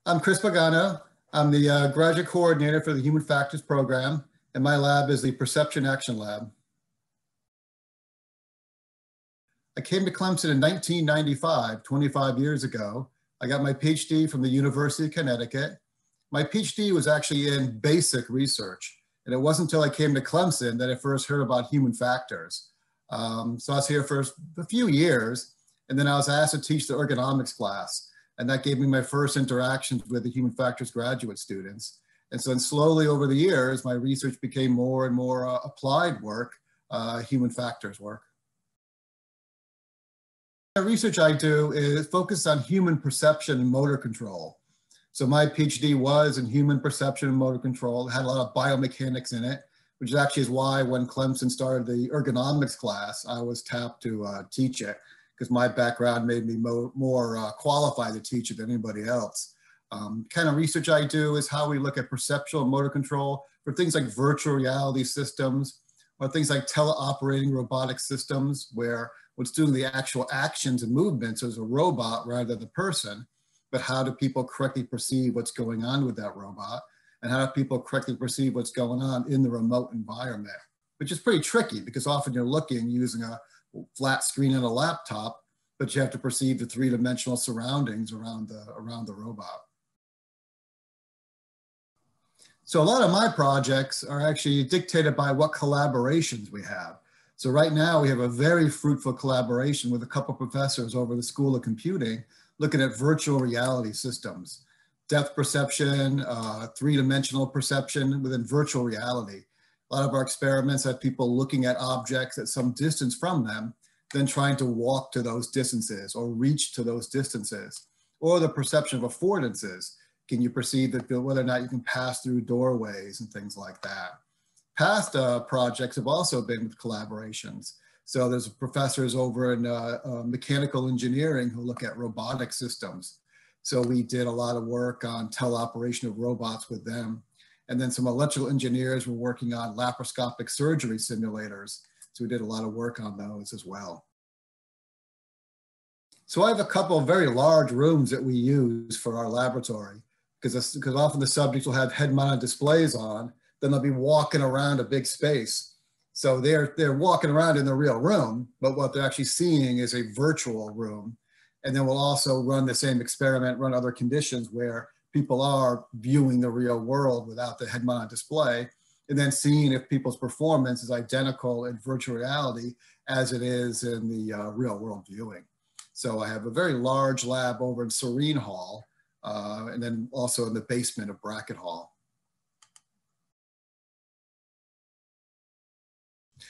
I'm Chris Pagano. I'm the graduate coordinator for the Human Factors program, and my lab is the Perception Action Lab. I came to Clemson in 1995, 25 years ago. I got my PhD from the University of Connecticut. My PhD was actually in basic research, and it wasn't until I came to Clemson that I first heard about human factors. So I was here for a few years, and then I was asked to teach the ergonomics class. And that gave me my first interactions with the human factors graduate students. And so then slowly over the years, my research became more and more applied work, human factors work. The research I do is focused on human perception and motor control. So my PhD was in human perception and motor control. It had a lot of biomechanics in it, which actually is why when Clemson started the ergonomics class, I was tapped to teach it, because my background made me more qualified to teach it than anybody else. Kind of research I do is how we look at perceptual and motor control for things like virtual reality systems, or things like teleoperating robotic systems, where what's doing the actual actions and movements is a robot rather than the person, but how do people correctly perceive what's going on with that robot, and how do people correctly perceive what's going on in the remote environment, which is pretty tricky because often you're looking using a flat screen and a laptop, but you have to perceive the three-dimensional surroundings around the robot. So a lot of my projects are actually dictated by what collaborations we have. So right now we have a very fruitful collaboration with a couple professors over the School of Computing looking at virtual reality systems, depth perception, three-dimensional perception within virtual reality. A lot of our experiments have people looking at objects at some distance from them, then trying to walk to those distances or reach to those distances, or the perception of affordances. Can you perceive that whether or not you can pass through doorways and things like that? Past projects have also been with collaborations. So there's professors over in mechanical engineering who look at robotic systems. So we did a lot of work on teleoperation of robots with them. And then some electrical engineers were working on laparoscopic surgery simulators. So we did a lot of work on those as well. So I have a couple of very large rooms that we use for our laboratory, because often the subjects will have head-mounted displays on, then they'll be walking around a big space. So they're walking around in the real room, but what they're actually seeing is a virtual room. And then we'll also run the same experiment, run other conditions where people are viewing the real world without the head-mounted display, and then seeing if people's performance is identical in virtual reality as it is in the real world viewing. So I have a very large lab over in Serene Hall, and then also in the basement of Brackett Hall.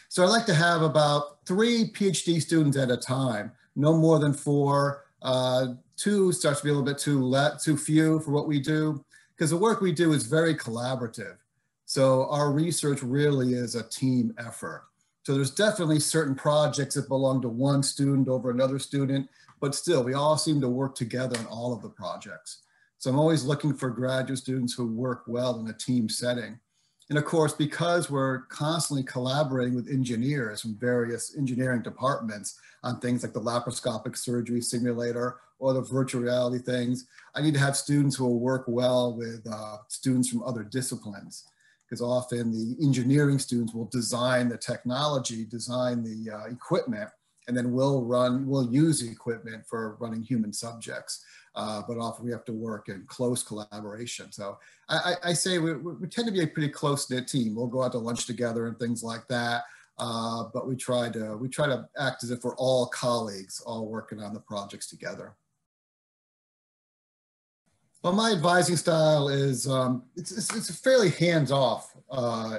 So I like to have about 3 PhD students at a time, no more than 4. 2 starts to be a little bit too few for what we do, because the work we do is very collaborative. So our research really is a team effort. So there's definitely certain projects that belong to one student over another student, but still we all seem to work together on all of the projects. So I'm always looking for graduate students who work well in a team setting. And of course, because we're constantly collaborating with engineers from various engineering departments on things like the laparoscopic surgery simulator or the virtual reality things, I need to have students who will work well with students from other disciplines, because often the engineering students will design the technology, design the equipment, and then we'll use the equipment for running human subjects. But often we have to work in close collaboration. So I say we tend to be a pretty close-knit team. We'll go out to lunch together and things like that. But we try to act as if we're all colleagues, all working on the projects together. Well, my advising style is, it's a fairly hands-off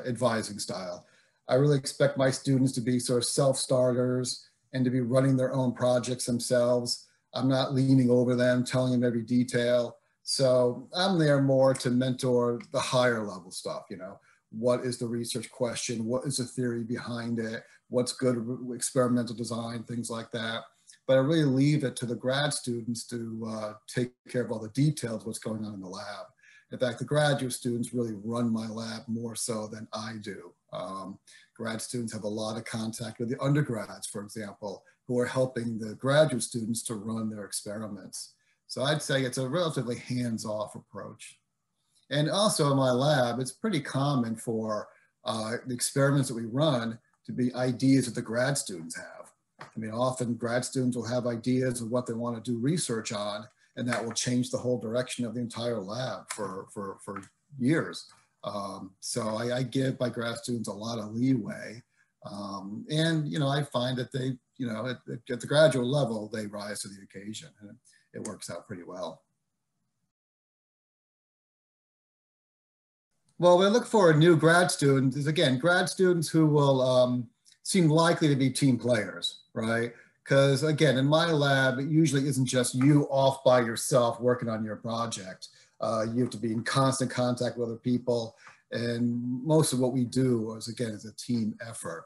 advising style. I really expect my students to be sort of self-starters and to be running their own projects themselves. I'm not leaning over them, telling them every detail. So I'm there more to mentor the higher level stuff, you know. What is the research question? What is the theory behind it? What's good experimental design, things like that. But I really leave it to the grad students to take care of all the details of what's going on in the lab. In fact, the graduate students really run my lab more so than I do. Grad students have a lot of contact with the undergrads, for example, who are helping the graduate students to run their experiments. So I'd say it's a relatively hands-off approach. And also in my lab, it's pretty common for the experiments that we run to be ideas that the grad students have. I mean, often grad students will have ideas of what they want to do research on, and that will change the whole direction of the entire lab for years. So I give my grad students a lot of leeway. And, you know, I find that they, you know, at the graduate level, they rise to the occasion, and it works out pretty well. Well, we look for a new grad student is, again, grad students who will seem likely to be team players, right? Because again, in my lab, it usually isn't just you off by yourself working on your project. You have to be in constant contact with other people. And most of what we do is, again, is a team effort.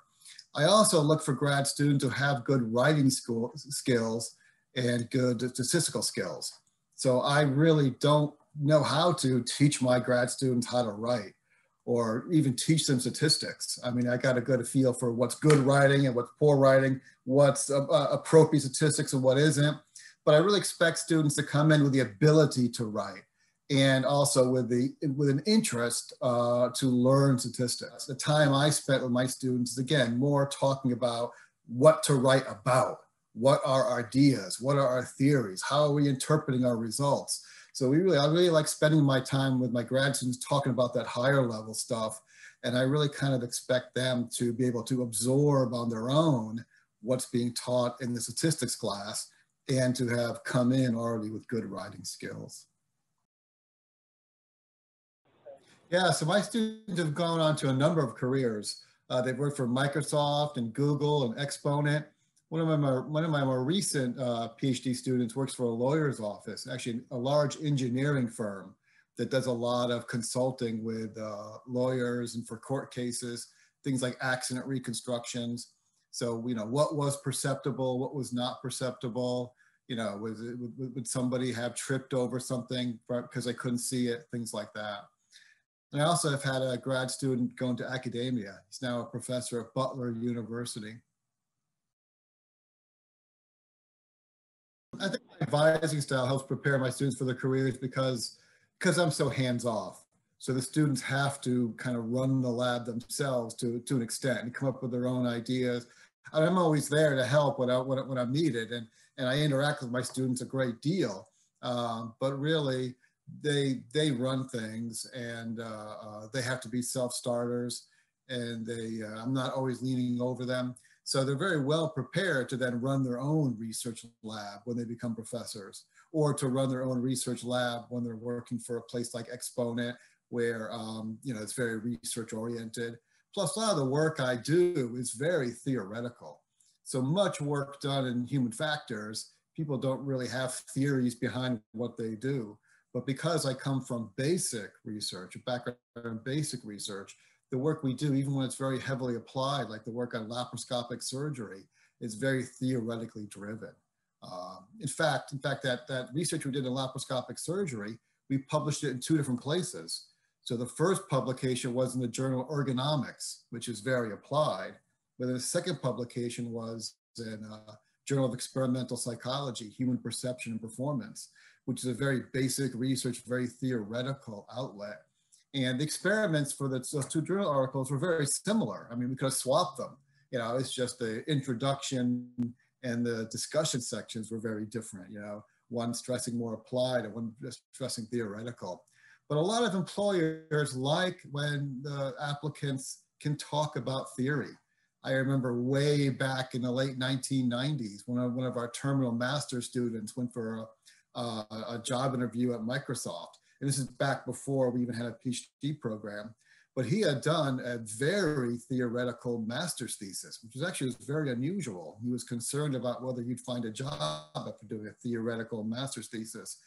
I also look for grad students who have good writing skills and good statistical skills. So I really don't know how to teach my grad students how to write or even teach them statistics. I mean, I got a good feel for what's good writing and what's poor writing, what's appropriate statistics and what isn't. But I really expect students to come in with the ability to write and also with an interest to learn statistics. The time I spent with my students is, again, more talking about what to write about. What are our ideas? What are our theories? How are we interpreting our results? So I really like spending my time with my grad students talking about that higher level stuff. And I really kind of expect them to be able to absorb on their own what's being taught in the statistics class and to have come in already with good writing skills. Yeah, so my students have gone on to a number of careers. They've worked for Microsoft and Google and Exponent. One of my more recent PhD students works for a lawyer's office, actually a large engineering firm that does a lot of consulting with lawyers and for court cases, things like accident reconstructions. So, you know, what was perceptible, what was not perceptible, you know, would somebody have tripped over something because they couldn't see it, things like that. And I also have had a grad student go into academia. He's now a professor at Butler University. I think my advising style helps prepare my students for their careers because I'm so hands off. So the students have to kind of run the lab themselves to an extent and come up with their own ideas. And I'm always there to help when I'm needed, and I interact with my students a great deal. But really, they run things, and they have to be self-starters, and I'm not always leaning over them. So they're very well prepared to then run their own research lab when they become professors, or to run their own research lab when they're working for a place like Exponent, where you know, it's very research oriented. Plus, a lot of the work I do is very theoretical. So much work done in human factors, people don't really have theories behind what they do. But because I come from basic research, a background in basic research, the work we do, even when it's very heavily applied, like the work on laparoscopic surgery, is very theoretically driven. In fact, that research we did in laparoscopic surgery, we published it in 2 different places. So the first publication was in the journal Ergonomics, which is very applied, but then the second publication was in Journal of Experimental Psychology, Human Perception and Performance, which is a very basic research, very theoretical outlet. And the experiments for those 2 journal articles were very similar. I mean, we could have swapped them. You know, it's just the introduction and the discussion sections were very different. You know, one stressing more applied and one just stressing theoretical. But a lot of employers like when the applicants can talk about theory. I remember way back in the late 1990s, one of our terminal master students went for a job interview at Microsoft. And this is back before we even had a PhD program, but he had done a very theoretical master's thesis, which was actually very unusual. He was concerned about whether you'd find a job after doing a theoretical master's thesis.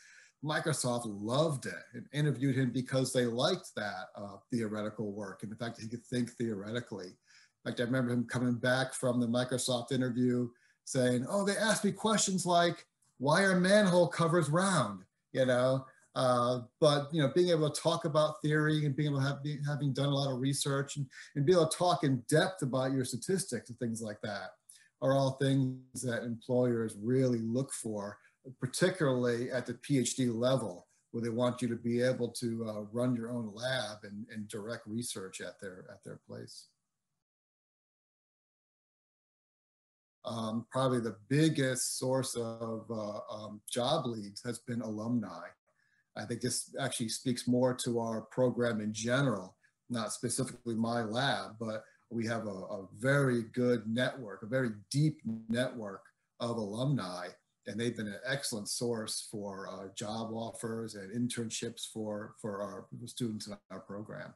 Microsoft loved it and interviewed him because they liked that theoretical work and the fact that he could think theoretically. In fact, I remember him coming back from the Microsoft interview saying, oh, they asked me questions like, why are manhole covers round? You know, but you know, being able to talk about theory and being able to having done a lot of research and be able to talk in depth about your statistics and things like that are all things that employers really look for particularly at the PhD level, where they want you to be able to run your own lab and direct research at their place. Probably the biggest source of job leads has been alumni. I think this actually speaks more to our program in general, not specifically my lab, but we have a very good network, a very deep network of alumni, and they've been an excellent source for job offers and internships for our students in our program.